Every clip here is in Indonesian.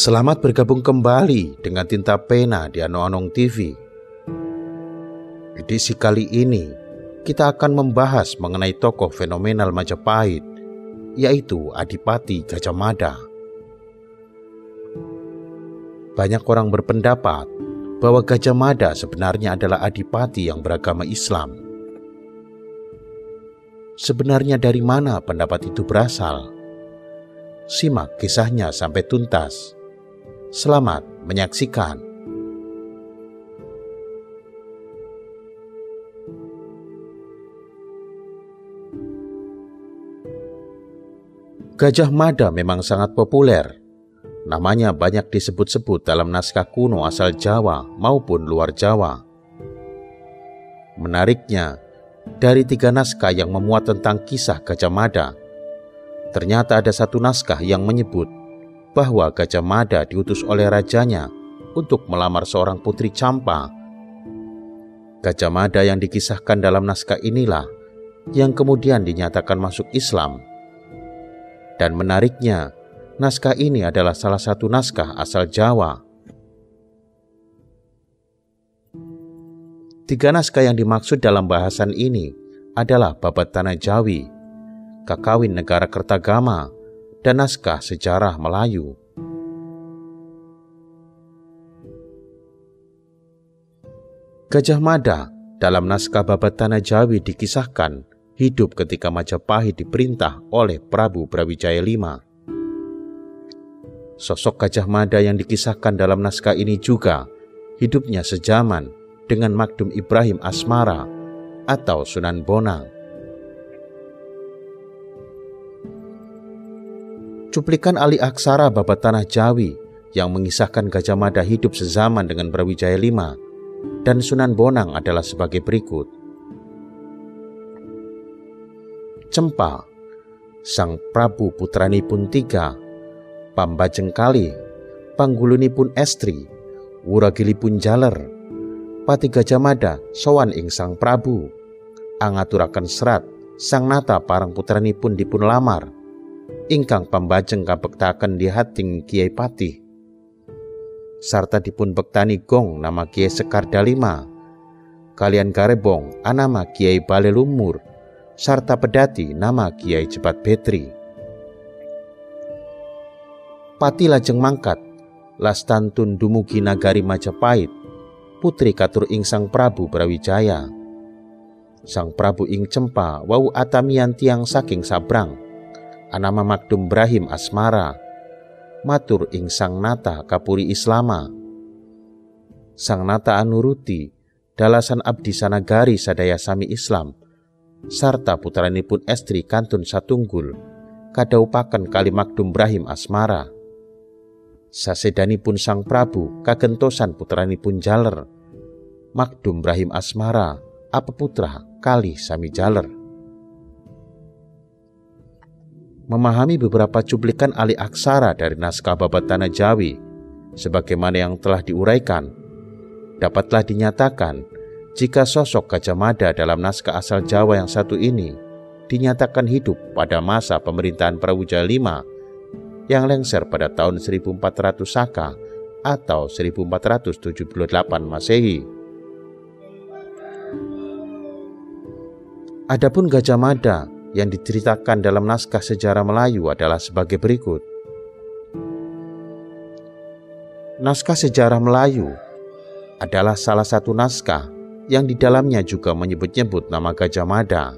Selamat bergabung kembali dengan Tinta Pena di Anong-Anong TV. Edisi kali ini kita akan membahas mengenai tokoh fenomenal Majapahit, yaitu Adipati Gajah Mada. Banyak orang berpendapat bahwa Gajah Mada sebenarnya adalah adipati yang beragama Islam. Sebenarnya dari mana pendapat itu berasal? Simak kisahnya sampai tuntas. Selamat menyaksikan. Gajah Mada memang sangat populer. Namanya banyak disebut-sebut dalam naskah kuno asal Jawa maupun luar Jawa. Menariknya, dari 3 naskah yang memuat tentang kisah Gajah Mada, ternyata ada satu naskah yang menyebut bahwa Gajah Mada diutus oleh rajanya untuk melamar seorang putri Campa. Gajah Mada yang dikisahkan dalam naskah inilah yang kemudian dinyatakan masuk Islam. Dan menariknya, naskah ini adalah salah satu naskah asal Jawa. 3 naskah yang dimaksud dalam bahasan ini adalah Babat Tanah Jawi, Kakawin Negara Kertagama, dan naskah sejarah Melayu. Gajah Mada dalam naskah Babat Tanah Jawi dikisahkan hidup ketika Majapahit diperintah oleh Prabu Brawijaya V. Sosok Gajah Mada yang dikisahkan dalam naskah ini juga hidupnya sejaman dengan Magdum Ibrahim Asmara atau Sunan Bonang. Cuplikan alih aksara Babat Tanah Jawi yang mengisahkan Gajah Mada hidup sezaman dengan Brawijaya V dan Sunan Bonang adalah sebagai berikut. Cempa, sang Prabu putranipun 3, Pambajengkali, Panggulunipun estri, Wuragilipun jaler, Pati Gajah Mada sowan ing sang Prabu, angaturaken serat sang nata parang putranipun dipun lamar, ingkang pambajeng kabektaken di hating Kiai Patih, sarta dipun bektani gong nama Kiai Sekar Dalima, kalian garebong anama Kiai Balelumur, sarta pedati nama Kiai Jebat Betri. Pati lajeng mangkat lastantun dumugi nagari Majapahit, putri katur ing sang Prabu Brawijaya. Sang Prabu ing Cempa wau atamian tiang saking sabrang, anama Magdum Ibrahim Asmara, matur ing sang nata kapuri Islama. Sang nata anuruti dalasan abdi sanagari sadaya sami Islam, sarta putranipun estri kantun satunggul kadaupaken kali Magdum Ibrahim Asmara. Sasedanipun sang Prabu kagentosan putranipun jaler, Magdum Ibrahim Asmara apa putra kali sami jaler. Memahami beberapa cuplikan alih aksara dari naskah Babat Tanah Jawi sebagaimana yang telah diuraikan, dapatlah dinyatakan jika sosok Gajah Mada dalam naskah asal Jawa yang satu ini dinyatakan hidup pada masa pemerintahan Brawijaya V yang lengser pada tahun 1400 Saka atau 1478 Masehi. Adapun Gajah Mada yang diceritakan dalam naskah sejarah Melayu adalah sebagai berikut. Naskah sejarah Melayu adalah salah satu naskah yang di dalamnya juga menyebut-nyebut nama Gajah Mada.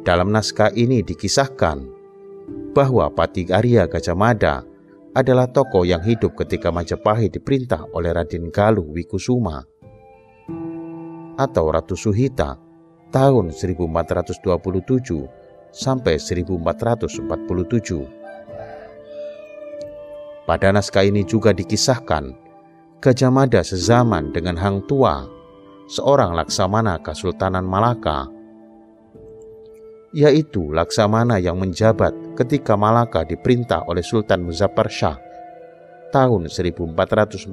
Dalam naskah ini dikisahkan bahwa Pati Arya Gajah Mada adalah tokoh yang hidup ketika Majapahit diperintah oleh Raden Galuh Wikusuma atau Ratu Suhita tahun 1427 sampai 1447. Pada naskah ini juga dikisahkan Gajah Mada sezaman dengan Hang Tua, seorang laksamana Kesultanan Malaka, yaitu laksamana yang menjabat ketika Malaka diperintah oleh Sultan Muzaffar Shah tahun 1445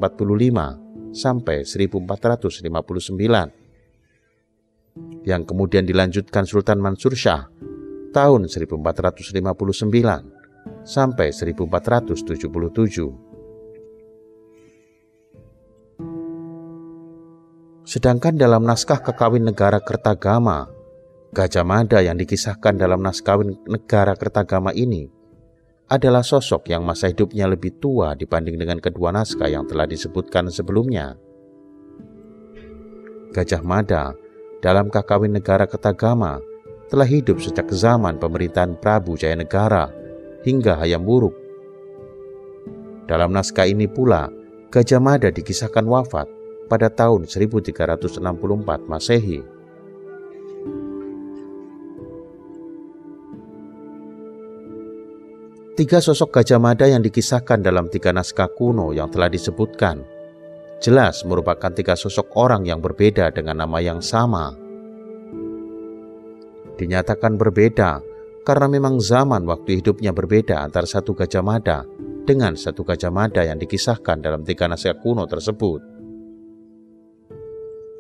sampai 1459. Yang kemudian dilanjutkan Sultan Mansur Shah tahun 1459 sampai 1477. Sedangkan dalam naskah Kakawin Negara Kertagama, Gajah Mada yang dikisahkan dalam naskah Negara Kertagama ini adalah sosok yang masa hidupnya lebih tua dibanding dengan kedua naskah yang telah disebutkan sebelumnya. Gajah Mada dalam Kakawin Negara Kertagama telah hidup sejak zaman pemerintahan Prabu Jayanegara hingga Hayam Wuruk. Dalam naskah ini pula, Gajah Mada dikisahkan wafat pada tahun 1364 Masehi. Tiga sosok Gajah Mada yang dikisahkan dalam tiga naskah kuno yang telah disebutkan jelas merupakan tiga sosok orang yang berbeda dengan nama yang sama. Dinyatakan berbeda karena memang zaman waktu hidupnya berbeda antara satu Gajah Mada dengan satu Gajah Mada yang dikisahkan dalam tiga naskah kuno tersebut.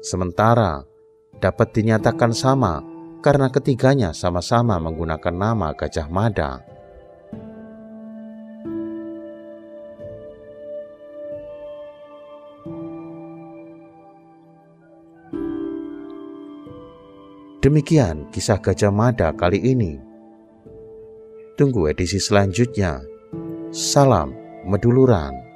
Sementara dapat dinyatakan sama karena ketiganya sama-sama menggunakan nama Gajah Mada. Demikian kisah Gajah Mada kali ini. Tunggu edisi selanjutnya. Salam Meduluran.